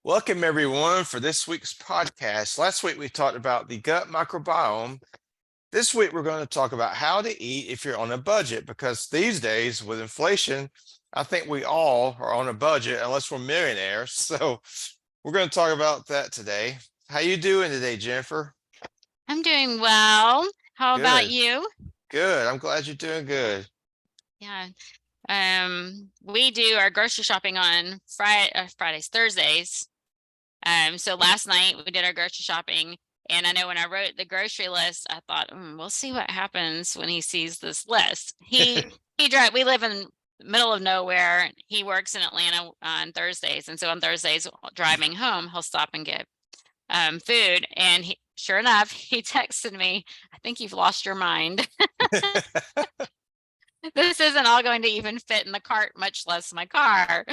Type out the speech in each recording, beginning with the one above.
Welcome, everyone, for this week's podcast. Last week, we talked about the gut microbiome. This week, we're going to talk about how to eat if you're on a budget, because these days with inflation, I think we all are on a budget unless we're millionaires. So we're going to talk about that today. How you doing today, Jennifer? I'm doing well. How about Good, you? good. I'm glad you're doing good. Yeah. We do our grocery shopping on Fridays, Thursdays. So last night we did our grocery shopping, and I know when I wrote the grocery list, I thought, we'll see what happens when he sees this list. We live in the middle of nowhere. He works in Atlanta on Thursdays, and so on Thursdays driving home, he'll stop and get food. And sure enough, he texted me, I think you've lost your mind. This isn't all going to even fit in the cart, much less my car.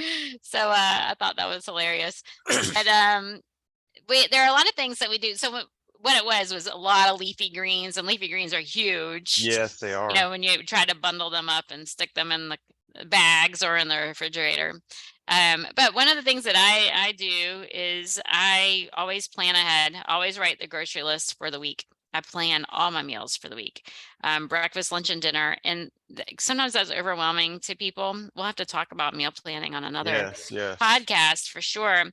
So I thought that was hilarious. But there are a lot of things that we do. So what it was a lot of leafy greens, and leafy greens are huge. Yes, they You are. know, when you try to bundle them up and stick them in the bags or in the refrigerator. But one of the things that I do is I always plan ahead, always write the grocery list for the week. I plan all my meals for the week, breakfast, lunch, and dinner. And sometimes that's overwhelming to people. We'll have to talk about meal planning on another Yes. podcast for sure.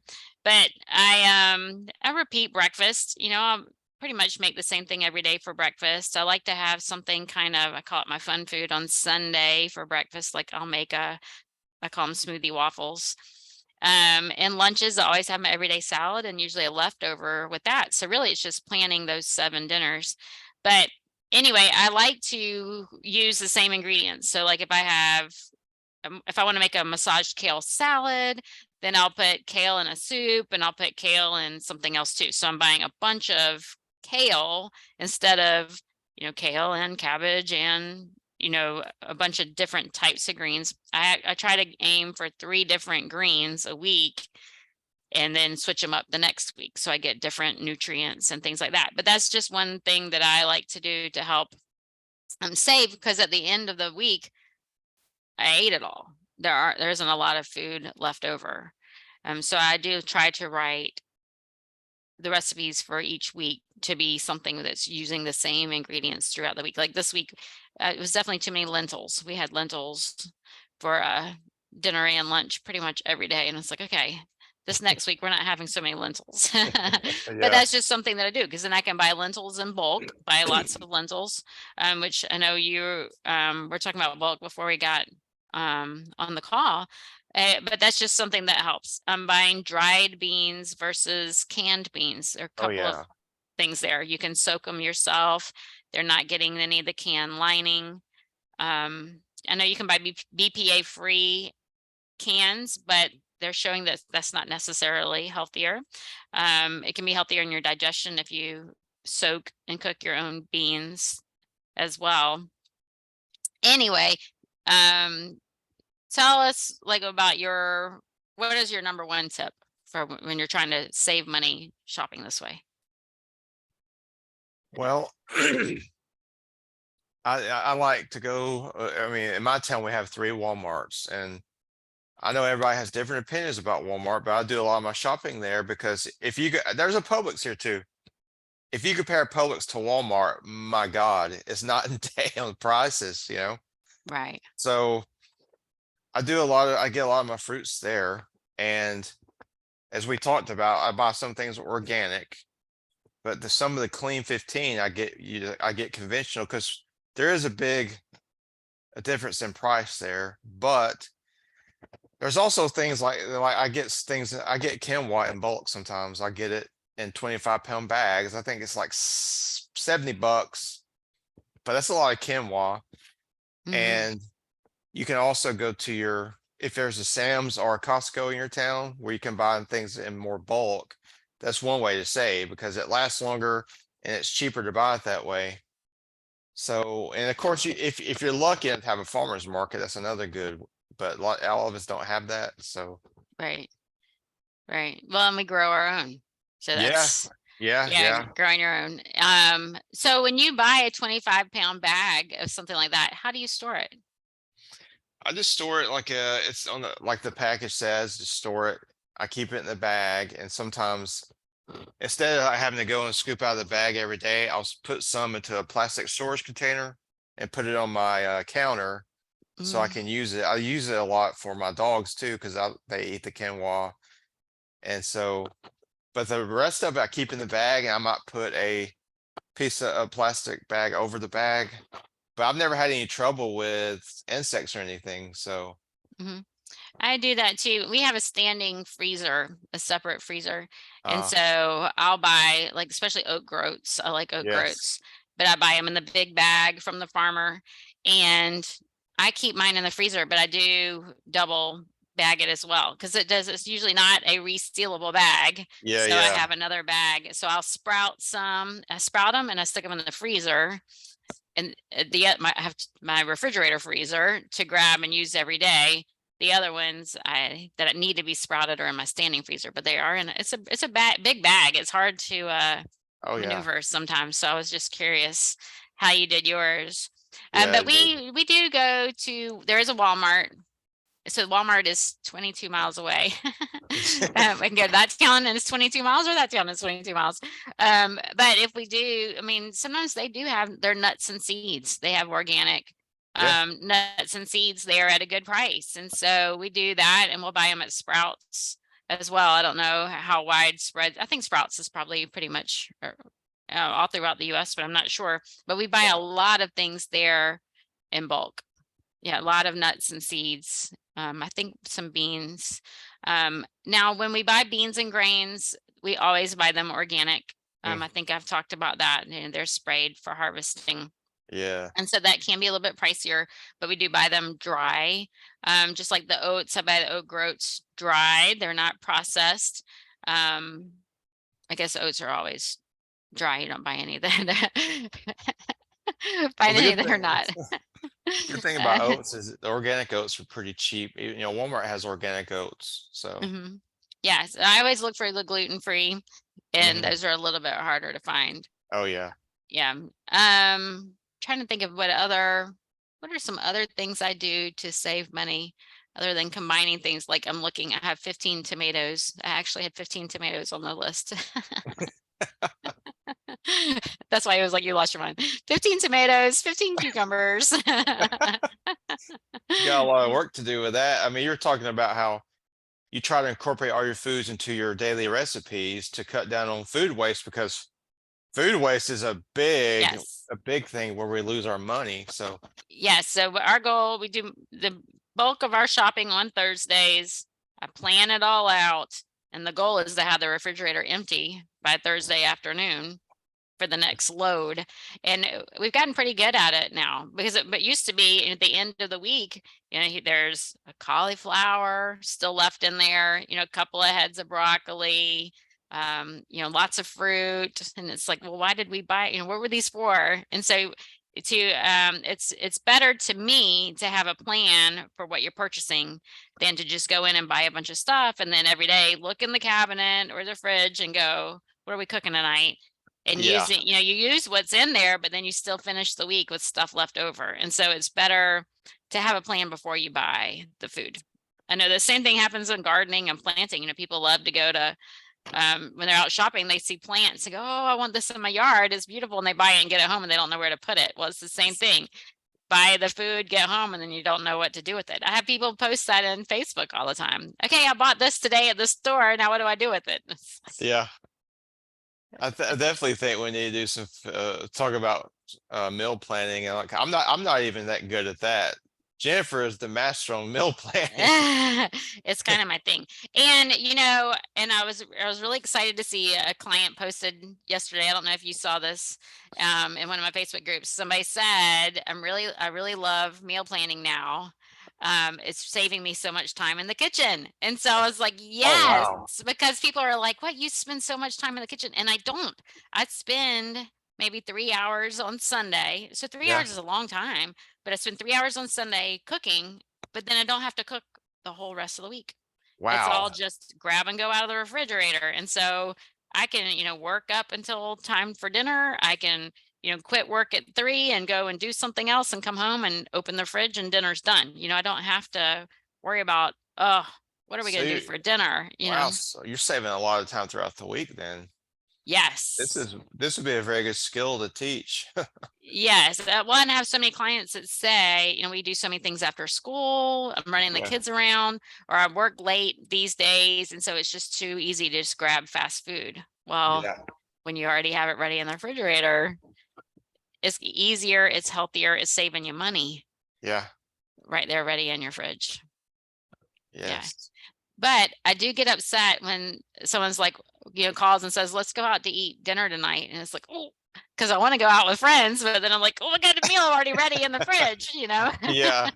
But I repeat breakfast. I'll pretty much make the same thing every day for breakfast. I like to have something I call it my fun food on Sunday for breakfast. Like I call them smoothie waffles. And lunches, I always have my everyday salad and usually a leftover with that. So really it's just planning those 7 dinners. But anyway, I like to use the same ingredients. So like if I want to make a massaged kale salad, then I'll put kale in a soup and I'll put kale in something else too. So I'm buying a bunch of kale instead of, kale and cabbage and a bunch of different types of greens. I try to aim for 3 different greens a week and then switch them up the next week. So I get different nutrients and things like that. But that's just one thing that I like to do to help save, because at the end of the week, I ate it all. There isn't a lot of food left over. So I do try to write the recipes for each week to be something that's using the same ingredients throughout the week. Like this week, it was definitely too many lentils. We had lentils for dinner and lunch pretty much every day. And it's like, okay, this next week, we're not having so many lentils. But Yeah. that's just something that I do, because then I can buy lentils in bulk, buy lots of lentils, which I know you were talking about bulk before we got on the call. But that's just something that helps. I'm buying dried beans versus canned beans. There are a Oh, couple of yeah. things there. You can soak them yourself. They're not getting any of the can lining. I know you can buy BPA free cans, but they're showing that that's not necessarily healthier. It can be healthier in your digestion if you soak and cook your own beans as well. Anyway, tell us about what is your number one tip for when you're trying to save money shopping this way? Well, I like to go. In my town, we have 3 Walmarts, and I know everybody has different opinions about Walmart, but I do a lot of my shopping there because there's a Publix here too. If you compare Publix to Walmart, my God, it's not in day on prices. Right. So I get a lot of my fruits there, and as we talked about, I buy some things organic, but some of the clean 15, I get conventional because there is a difference in price there, but there's also things like I get quinoa in bulk sometimes. I get it in 25-pound bags. I think it's like $70, but that's a lot of quinoa. Mhm. And you can also go to if there's a Sam's or a Costco in your town where you can buy things in more bulk. That's one way to save because it lasts longer and it's cheaper to buy it that way. So, and of course, if you're lucky enough to have a farmer's market, that's another good. But all of us don't have that. So, Right. Right. Well, and we grow our own. So yeah, that's yeah. growing your own. So when you buy a 25-pound bag of something like that, how do you store it? I just store it like it's on the like the package says, just store it. I keep it in the bag, and sometimes instead of having to go and scoop out of the bag every day, I'll put some into a plastic storage container and put it on my counter so I Mm, can use it. I use it a lot for my dogs too because they eat the quinoa, and so. But the rest of it I keep in the bag, and I might put a piece of a plastic bag over the bag. But I've never had any trouble with insects or anything. So, mhm. I do that too. We have a standing freezer, a separate freezer. And uh, so I'll buy like especially oat groats. I like oat yes, groats, but I buy them in the big bag from the farmer and I keep mine in the freezer, but I do double bag it as well because it's usually not a resealable bag. yeah, So I yeah. have another bag. So I'll I sprout them and I stick them in the freezer and I have my refrigerator freezer to grab and use every day. The other ones that need to be sprouted are in my standing freezer, but they are in it's a big bag. It's hard to Oh yeah, maneuver sometimes. So I was just curious how you did yours. yeah. But we do go to there is a Walmart, so Walmart is 22 miles away. We can go to that town and it's 22 miles or that town is 22 miles. But if we do, I mean, sometimes they do have their nuts and seeds. They have organic Yeah. nuts and seeds there at a good price. And so we do that and we'll buy them at Sprouts as well. I don't know how widespread. I think Sprouts is probably pretty much all throughout the US, but I'm not sure. But we buy Yeah. a lot of things there in bulk. Yeah, a lot of nuts and seeds. I think some beans. Now, when we buy beans and grains, we always buy them organic. Mm, I think I've talked about that, and they're sprayed for harvesting. yeah. And so that can be a little bit pricier, but we do buy them dry. Just like the oats, I buy the oat groats dried. They're not processed. Um, I guess oats are always dry. You don't buy any that buy Well, the any good that are thing, not. good thing about oats is the organic oats are pretty cheap. Walmart has organic oats, so. Mhm. Yes, I always look for the gluten-free, and Mhm. those are a little bit harder to find. Oh yeah. Yeah. Trying to think of what are some other things I do to save money other than combining things like I have 15 tomatoes. I actually had 15 tomatoes on the list. That's why it was like you lost your mind. 15 tomatoes, 15 cucumbers. You got a lot of work to do with that. I mean, you're talking about how you try to incorporate all your foods into your daily recipes to cut down on food waste because food waste is Yes. a big thing where we lose our money. So, Yes, so our goal, we do the bulk of our shopping on Thursdays. I plan it all out, and the goal is to have the refrigerator empty by Thursday afternoon for the next load. And we've gotten pretty good at it now because but used to be at the end of the week, there's a cauliflower still left in there, a couple of heads of broccoli, lots of fruit. And it's like, well, why did we buy, what were these for? And so it's better to me to have a plan for what you're purchasing than to just go in and buy a bunch of stuff and then every day look in the cabinet or the fridge and go, what are we cooking tonight? And yeah. using, you use what's in there, but then you still finish the week with stuff left over. And so it's better to have a plan before you buy the food. I know the same thing happens in gardening and planting. People love to go to when they're out shopping, they see plants and go, oh, I want this in my yard. It's beautiful. And they buy it and get it home and they don't know where to put it. Well, it's the same thing. Buy the food, get home, and then you don't know what to do with it. I have people post that on Facebook all the time. Okay, I bought this today at the store. Now what do I do with it? Yeah. I definitely think we need to do some talk about meal planning and like I'm not even that good at that. Jennifer is the master on meal planning. It's kind of my thing. And and I was really excited to see a client posted yesterday. I don't know if you saw this in one of my Facebook groups. Somebody said, I really love meal planning now. It's saving me so much time in the kitchen. And so I was like, Oh yes, wow. because people are like, what, you spend so much time in the kitchen? And I don't. I spend maybe 3 hours on Sunday. So three Yeah. hours is a long time, but I spend 3 hours on Sunday cooking, but then I don't have to cook the whole rest of the week. It's Wow. all just grab and go out of the refrigerator. And so I can, work up until time for dinner. I can quit work at 3 and go and do something else and come home and open the fridge and dinner's done. I don't have to worry about, oh, what are we So going to do for dinner? wow, so you're saving a lot of time throughout the week then. Yes. This would be a very good skill to teach. Yes. One, I have so many clients that say, we do so many things after school. I'm running the Yeah. kids around, or I work late these days. And so it's just too easy to just grab fast food. Well, Yeah. when you already have it ready in the refrigerator, it's easier, it's healthier, it's saving you money Yeah. right there ready in your fridge. Yeah. Yes. But I do get upset when someone's like, calls and says, let's go out to eat dinner tonight. And it's like, oh, because I want to go out with friends, but then I'm like, oh, I got a meal already ready in the fridge, Yeah.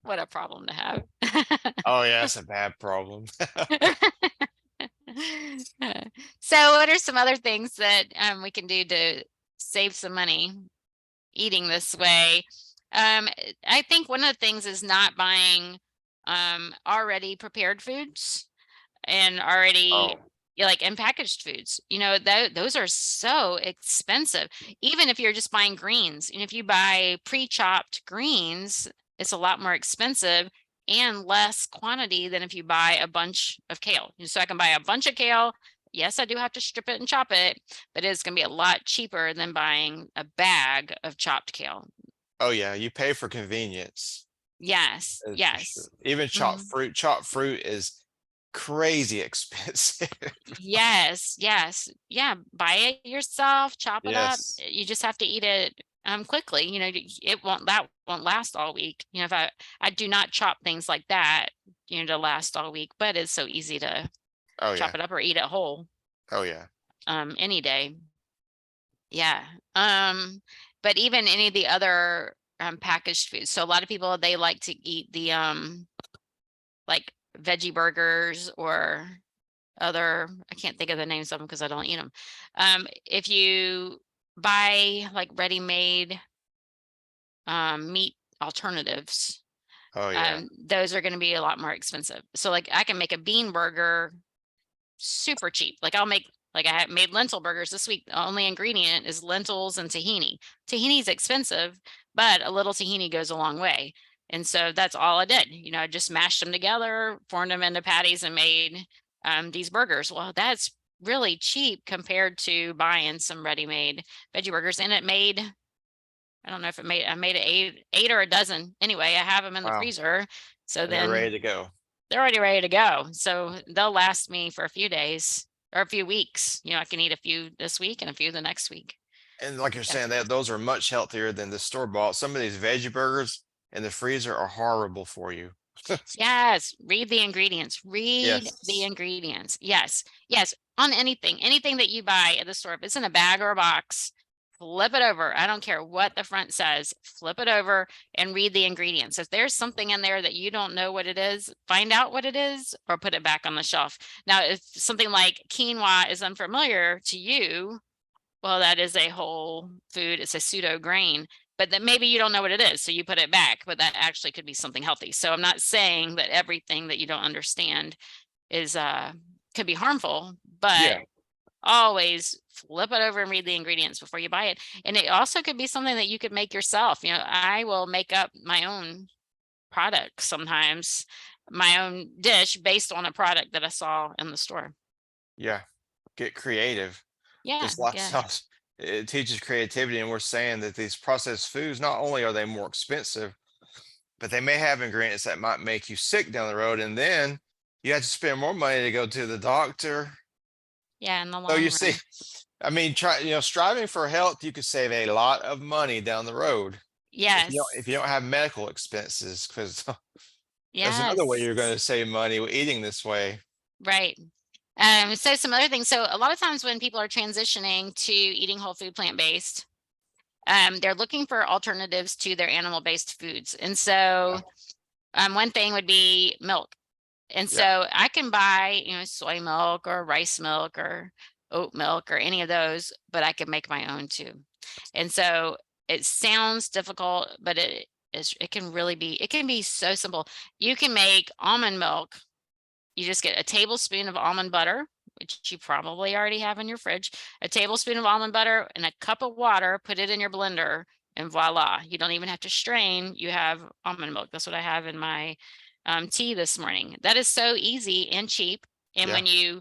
What a problem to have. Oh yeah, it's a bad problem. So what are some other things that we can do to save some money eating this way? I think one of the things is not buying already prepared foods and already Oh, like in packaged foods. Those are so expensive. Even if you're just buying greens, and if you buy pre-chopped greens, it's a lot more expensive and less quantity than if you buy a bunch of kale. So I can buy a bunch of kale. Yes, I do have to strip it and chop it, but it's going to be a lot cheaper than buying a bag of chopped kale. oh yeah, you pay for convenience. Yes, That's for sure. yes. Even Mhm. chopped fruit is crazy expensive. Yes, yes. Yeah, buy it yourself, chop it up. Yes. You just have to eat it quickly. That won't last all week. If I do not chop things like that, to last all week, but it's so easy to Oh chop yeah. it up or eat it whole Oh yeah. any day. Yeah. But even any of the other packaged foods. So a lot of people, they like to eat the like veggie burgers or I can't think of the names of them because I don't eat them. If you buy like ready-made meat alternatives, Oh yeah. those are going to be a lot more expensive. So like I can make a bean burger super cheap. Like I have made lentil burgers this week. The only ingredient is lentils and tahini. Tahini is expensive, but a little tahini goes a long way. And so that's all I did. I just mashed them together, formed them into patties, and made these burgers. Well, that's really cheap compared to buying some ready-made veggie burgers. And I don't know if I made it eight or a dozen. Anyway, I have them in the Wow. freezer. So And they're ready then to go. they're already ready to go. So they'll last me for a few days or a few weeks. I can eat a few this week and a few the next week. And like you're Yeah. saying, that those are much healthier than the store bought. Some of these veggie burgers in the freezer are horrible for you. Yes. Read the ingredients. Read the Yes. ingredients. Yes. Yes. On anything that you buy at the store, if it's in a bag or a box, flip it over. I don't care what the front says. Flip it over and read the ingredients. If there's something in there that you don't know what it is, find out what it is or put it back on the shelf. Now, if something like quinoa is unfamiliar to you, well, that is a whole food. It's a pseudo grain, but that maybe you don't know what it is. So you put it back, but that actually could be something healthy. So I'm not saying that everything that you don't understand is could be harmful, but Yeah. always flip it over and read the ingredients before you buy it. And it also could be something that you could make yourself. I will make up my own product sometimes, my own dish based on a product that I saw in the store. Yeah. Get creative. Yeah, This yeah. lifestyle, it teaches creativity. And we're saying that these processed foods, not only are they more expensive, but they may have ingredients that might make you sick down the road. And then you have to spend more money to go to the doctor. Yeah, in the So you long see, run. I mean, striving for health, you could save a lot of money down the road if you Yes. don't have medical expenses, because there's another way Yes. you're going to save money with eating this way. Right. So some other things. So a lot of times when people are transitioning to eating whole food plant-based, they're looking for alternatives to their animal-based foods. And so one thing would be milk. And Yeah. so I can buy, soy milk or rice milk or oat milk or any of those, but I can make my own too. And so it sounds difficult, but it can be so simple. You can make almond milk. You just get a tablespoon of almond butter, which you probably already have in your fridge, a tablespoon of almond butter and a cup of water, put it in your blender, and voila, you don't even have to strain. You have almond milk. That's what I have in my tea this morning. That is so easy and cheap. And Yeah. when you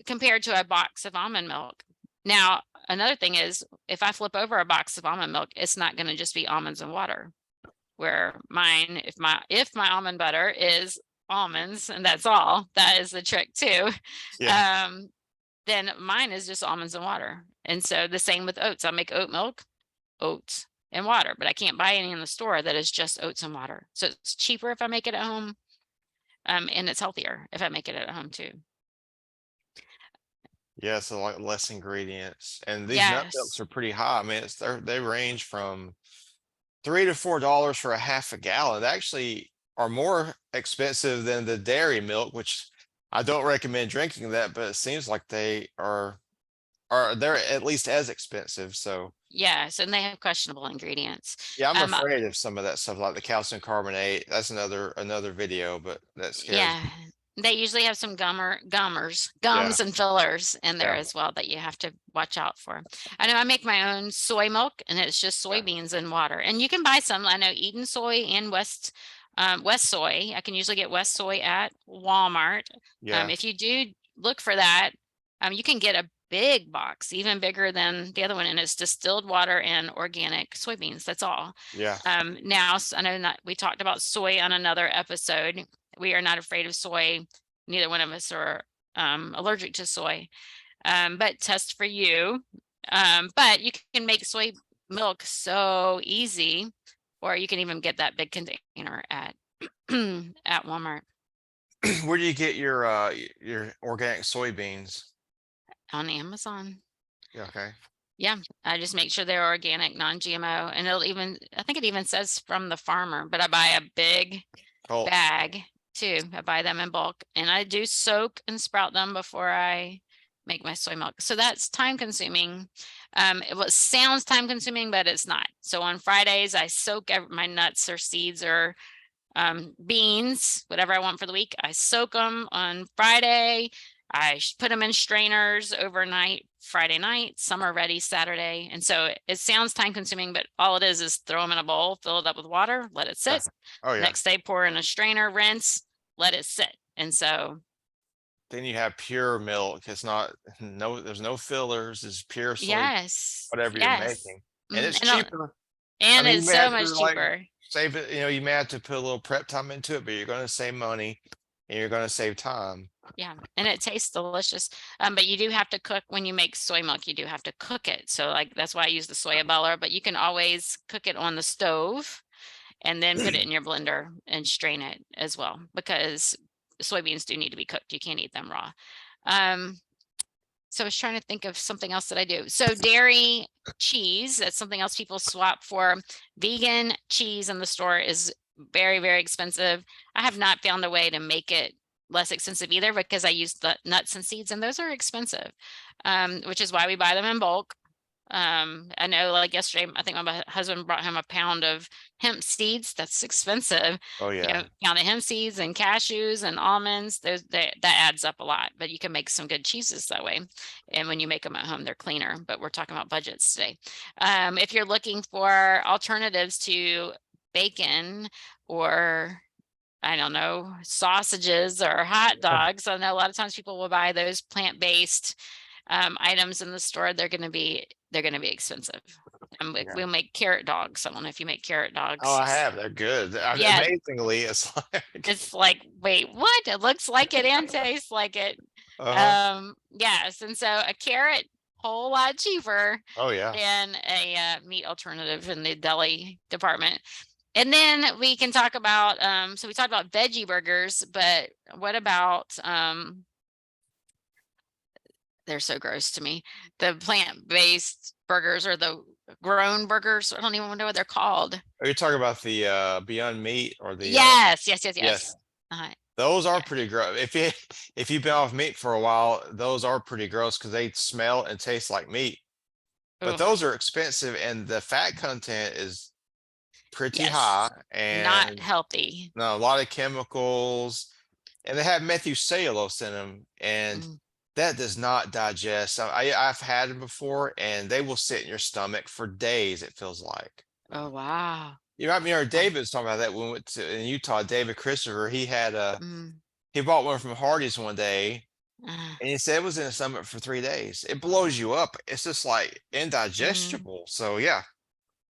compared to a box of almond milk. Now, another thing is if I flip over a box of almond milk, it's not going to just be almonds and water. Where mine, if my almond butter is almonds and that's all, that is the trick too. Yeah. Then mine is just almonds and water. And so the same with oats. I'll make oat milk, oats and water, but I can't buy any in the store that is just oats and water. So it's cheaper if I make it at home. And it's healthier if I make it at home too. Yeah, so like less ingredients. And these nut milks Yes. are pretty high. I mean, they range from $3 to $4 for a half a gallon. They actually are more expensive than the dairy milk, which I don't recommend drinking that, but it seems like they're at least as expensive. So Yes, and they have questionable ingredients. yeah, I'm Um, uh, afraid of some of that stuff like the calcium carbonate. That's another video, but that scares yeah, me. they usually have some Yeah, gums and fillers in there yeah, as well that you have to watch out for. I know I make my own soy milk and it's just yeah, soybeans and water. And you can buy some. I know Eden soy and West soy. I can usually get West soy at Walmart. yeah, If you do look for that, you can get a big box, even bigger than the other one, and it's distilled water and organic soybeans. That's all. yeah. Now, I know that we talked about soy on another episode. We are not afraid of soy. Neither one of us are allergic to soy, but test for you. But you can make soy milk so easy, or you can even get that big container at at Walmart Where do you get your organic soybeans? on Amazon. Yeah, okay. Yeah, I just make sure they're organic, non-GMO, and I think it even says from the farmer, but I buy a big Oh, bag too. I buy them in bulk and I do soak and sprout them before I make my soy milk. So that's time consuming. It sounds time consuming, but it's not. So on Fridays, I soak my nuts or seeds or beans, whatever I want for the week. I soak them on Friday. I put them in strainers overnight Friday night. Some are ready Saturday. And so it sounds time consuming, but all it is throw them in a bowl, fill it up with water, let it yeah. sit. Oh yeah. Next day, pour in a strainer, rinse, let it sit. And so, Then you have pure milk. It's not there's no fillers. It's pure soy, yes, whatever you're yes. making. And it's And, cheaper. I and mean, you it's may so have to much like cheaper. save it, you may have to put a little prep time into it, but you're gonna save money and you're gonna save time. Yeah, and it tastes delicious. But you do have to cook when you make soy milk, you do have to cook it. So like that's why I use the soya butter, but you can always cook it on the stove and then put it in your blender and strain it as well because soybeans do need to be cooked. You can't eat them raw. Um, so I was trying to think of something else that I do. So dairy cheese, that's something else people swap for. Vegan cheese in the store is very, very expensive. I have not found a way to make it less expensive either because I use the nuts and seeds and those are expensive, which is why we buy them in bulk. I know like yesterday, I think my husband brought home a pound of hemp seeds. That's expensive. Oh You know, yeah. pound of hemp seeds and cashews and almonds. That adds up a lot, but you can make some good cheeses that way. And when you make them at home, they're cleaner, but we're talking about budgets today. If you're looking for alternatives to bacon or I don't know, sausages or hot dogs. I know a lot of times people will buy those plant-based items in the store. They're gonna be expensive. And Yeah. we'll make carrot dogs. I don't know if you make carrot Oh, dogs. I have. They're good. Yeah, Amazingly, it's like it's like, wait, what? It looks like it and tastes like it. uh-huh. Yes, and so a carrot, whole lot cheaper Oh yeah. than a meat alternative in the deli department. And then we can talk about, so we talked about veggie burgers, but what about, they're so gross to me, the plant-based burgers or the grown burgers. I don't even know what they're called. Are you talking about the Beyond Meat or the Yes, yes, yes, yes. yes. Uh, Those are yeah. pretty gross. If you've been off meat for a while, those are pretty gross because they smell and taste like meat. But Oof. those are expensive and the fat content is pretty high Yes. Not and healthy. no, a lot of chemicals and they have methylcellulose in them. And Mm. That does not digest. I've had them before, and they will sit in your stomach for days, it feels like. Oh, wow. You might remember Yeah. David was talking about that when we went to in Utah. David Christopher, Mm, he bought one from Hardee's one day, uh, and he said it was in his stomach for 3 days. It blows you up. It's just like mm, indigestible. So yeah,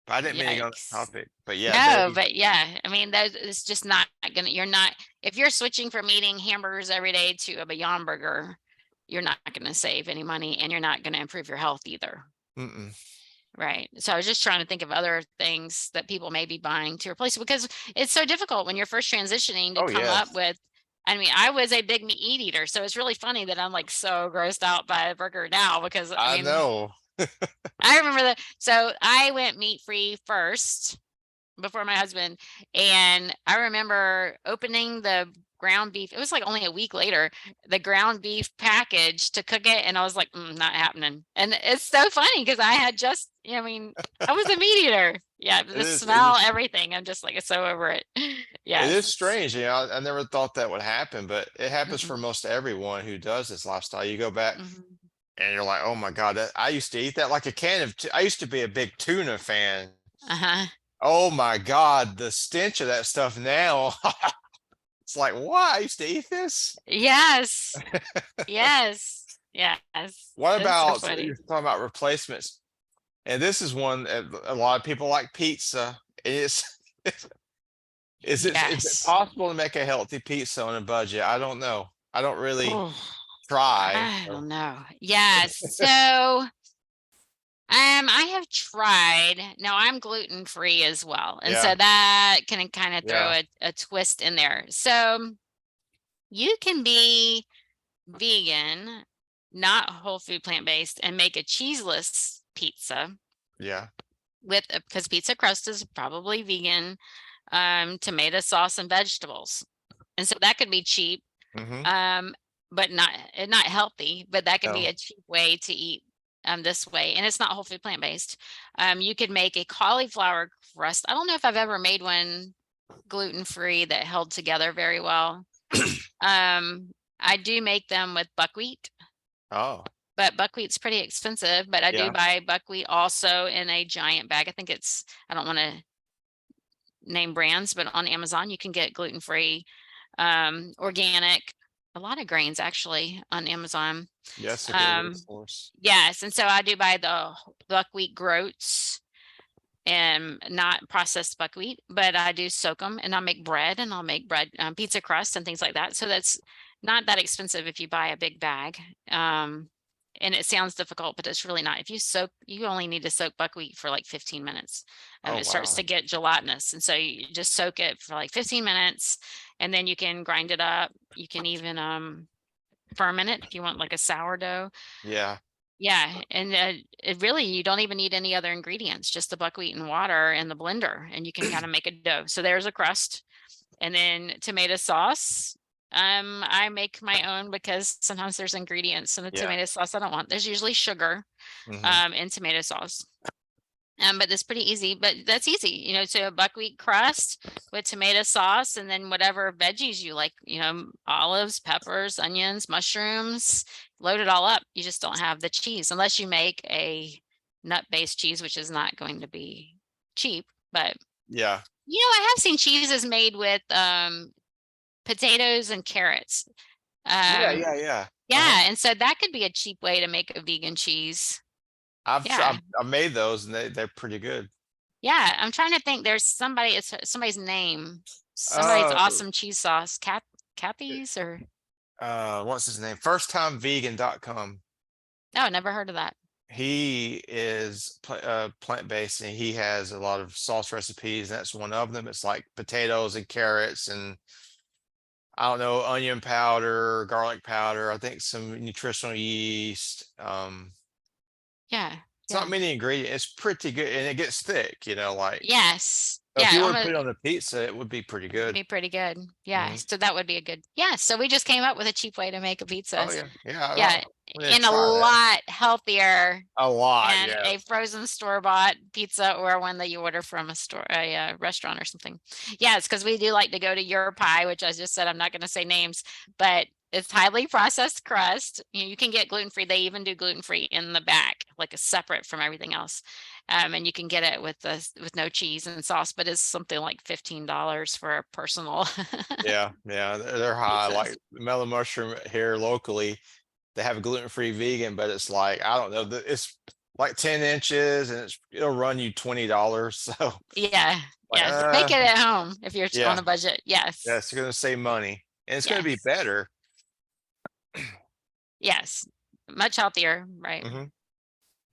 I didn't mean to go on that yikes. topic, but yeah, No, but yeah, I mean, those it's just not gonna, you're not, if you're switching from eating hamburgers every day to a Beyond Burger, you're not gonna save any money and you're not gonna improve your health either. mm-mm. Right. So I was just trying to think of other things that people may be buying to replace it, because it's so difficult when you're first transitioning to Oh come up yes, with. I mean, I was a big meat eater, so it's really funny that I'm like so grossed out by a burger now, because I I mean, know. I remember that. So I went meat free first before my husband, and I remember opening the ground beef. It was like only a week later, the ground beef package to cook it, and I was like, not happening. And it's so funny because I had just, I mean, I was a meat eater. Yeah, It the is. It smell, is. everything. I'm just like so over it. It is Yes. strange. I never thought that would happen, but it happens for Mm-mm. most everyone who does this lifestyle. You go back Mhm. and you're like, oh my God, I used to eat that like a can of, I used to be a big tuna fan. Uh-huh. Oh my God, the stench of that stuff now. It's like, what? I used to eat this? Yes. Yes. Yes. What It's so about, you're funny. talking about replacements? And this is one, a lot of people like pizza. It's, is it Yes. possible to make a healthy pizza on a budget? I don't know. I don't really Oh, try. I So. don't know. Yes. So I have tried. No, I'm gluten free as well. And so Yeah, that can kind of throw yeah, a twist in there. So you can be vegan, not whole food plant based, and make a cheeseless pizza yeah. with, because pizza crust is probably vegan, tomato sauce and vegetables. And so that could be cheap, Hmm. um, but not healthy, but that can be No. a cheap way to eat this way. And it's not whole food plant based. You could make a cauliflower crust. I don't know if I've ever made one gluten free that held together very well. I do make them with buckwheat, Oh, but buckwheat's pretty expensive. But I do yeah. buy buckwheat also in a giant bag. I think it's, I don't want to name brands, but on Amazon you can get gluten free, organic, a lot of grains actually on Amazon. Yes, a good Um, resource. yes, and so I do buy the buckwheat groats and not processed buckwheat, but I do soak them and I'll make bread, and I'll make bread, pizza crust and things like that. So that's not that expensive if you buy a big bag. And it sounds difficult, but it's really not. If you soak, you only need to soak buckwheat for like 15 minutes. Oh, It starts wow. to get gelatinous. And so you just soak it for like 15 minutes, and then you can grind it up. You can even ferment it if you want like a sourdough. Yeah. Yeah, and it really, you don't even need any other ingredients, just the buckwheat and water and the blender, and you can kind of make a dough. So there's a crust, and then tomato sauce. I make my own because sometimes there's ingredients in the Yeah. tomato sauce I don't want. There's usually sugar Hmm. in tomato sauce. But that's pretty easy, but that's easy, so a buckwheat crust with tomato sauce, and then whatever veggies you like, olives, peppers, onions, mushrooms, load it all up. You just don't have the cheese unless you make a nut-based cheese, which is not going to be cheap. But Yeah. I have seen cheeses made with potatoes and carrots. Yeah. Um, Yeah. Yeah. Uh-huh. yeah, and so that could be a cheap way to make a vegan cheese. I've Yeah. I've made those and they're pretty good. Yeah, I'm trying to think. There's somebody. It's somebody's name. Somebody's Uh, awesome cheese sauce. Kathy's or what's his name? Firsttimevegan.com. no, never heard of that. He is plant-based and he has a lot of sauce recipes. And that's one of them. It's like potatoes and carrots and I don't know, onion powder, garlic powder, I think some nutritional yeast. Yeah, It's not yeah, many ingredients. It's pretty good and it gets thick, like yes, so if yeah. you were to put Almost it on a pizza, it would be pretty good. be pretty good. Yeah, Mhm. so that would be a good. Yeah, so we just came up with a cheap way to make a pizza. Oh yeah. Yeah. Yeah, We need to and a try that. lot healthier A lot, than yeah. a frozen store-bought pizza or one that you order from a restaurant or something. Yeah, it's because we do like to go to Your Pie, which I just said I'm not going to say names, but It's highly processed crust. You can get gluten-free. They even do gluten-free in the back, like a separate from everything else. And you can get it with no cheese and sauce, but it's something like $15 for a personal Yeah, yeah, they're high. pizza. Like Mellow Mushroom here locally, they have a gluten-free vegan, but it's like, I don't know, it's like 10 inches and it'll run you $20. So Yeah, like, yes. Make it at home if you're on yeah, a budget. Yes. yes, you're gonna save money and it's gonna be Yes. better. Yes. Much healthier, right? Hmm.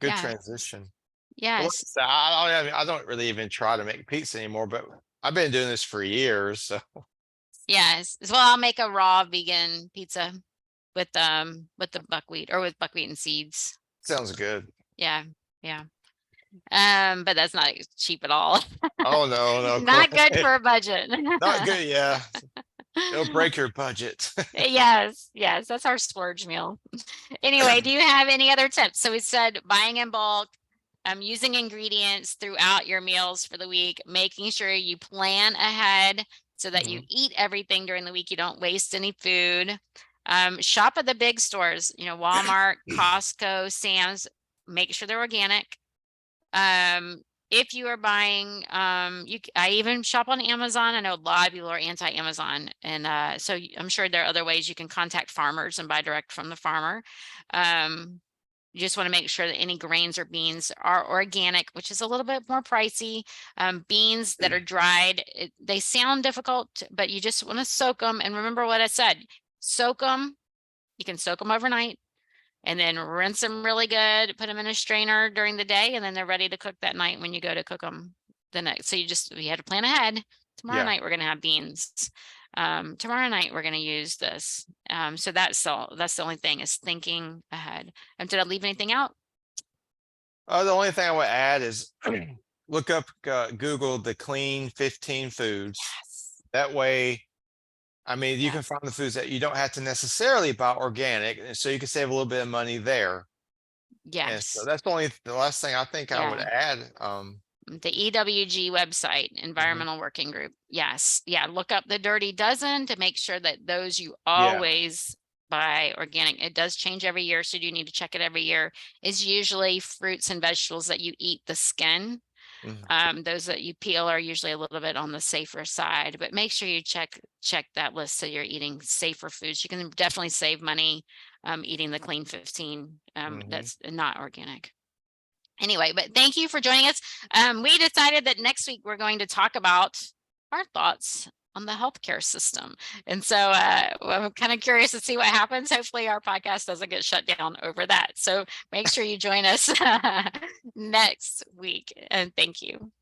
Good Yeah. transition. But like I Yes. said, I don't really even try to make pizza anymore, but I've been doing this for years. So Yes. Well, I'll make a raw vegan pizza with the buckwheat or with buckwheat and seeds. sounds good. Yeah. Yeah. But that's not cheap at all. Oh no, no, Not good for a budget. not good. Yeah, it'll break your budget. Yes, yes, that's our splurge meal. Anyway, do you have any other tips? So we said buying in bulk, using ingredients throughout your meals for the week, making sure you plan ahead so that you Mhm. eat everything during the week, you don't waste any food. Shop at the big stores, Walmart, Costco, Sam's, make sure they're organic. If you are buying, I even shop on Amazon. I know a lot of people are anti-Amazon, and I'm sure there are other ways you can contact farmers and buy direct from the farmer. You just want to make sure that any grains or beans are organic, which is a little bit more pricey. Beans that are dried, they sound difficult, but you just want to soak them. And remember what I said, soak them. You can soak them overnight and then rinse them really good, put them in a strainer during the day, and then they're ready to cook that night when you go to cook them the next. So you had to plan ahead. Tomorrow Yeah. night we're gonna have beans. Tomorrow night we're gonna use this. So that's the only thing is thinking ahead. Did I leave anything out? The only thing I would add is look up, Google the clean 15 foods. Yes. That way, I mean, you can Yes. find the foods that you don't have to necessarily buy organic, and so you can save a little bit of money there. And so Yes. that's the last thing I think I would Yeah. add. The EWG website, Mhm. Environmental Working Group. Yes. Yeah. Look up the Dirty Dozen to make sure that those you Yeah. always buy organic. It does change every year, so you need to check it every year. It's usually fruits and vegetables that you eat the skin. Mhm. Those that you peel are usually a little bit on the safer side, but make sure you check that list so you're eating safer foods. You can definitely save money eating the clean 15 Mhm. that's not organic. Anyway, but thank you for joining us. We decided that next week we're going to talk about our thoughts on the healthcare system. And so well, I'm kind of curious to see what happens. Hopefully our podcast doesn't get shut down over that. So make sure you join us next week. And thank you.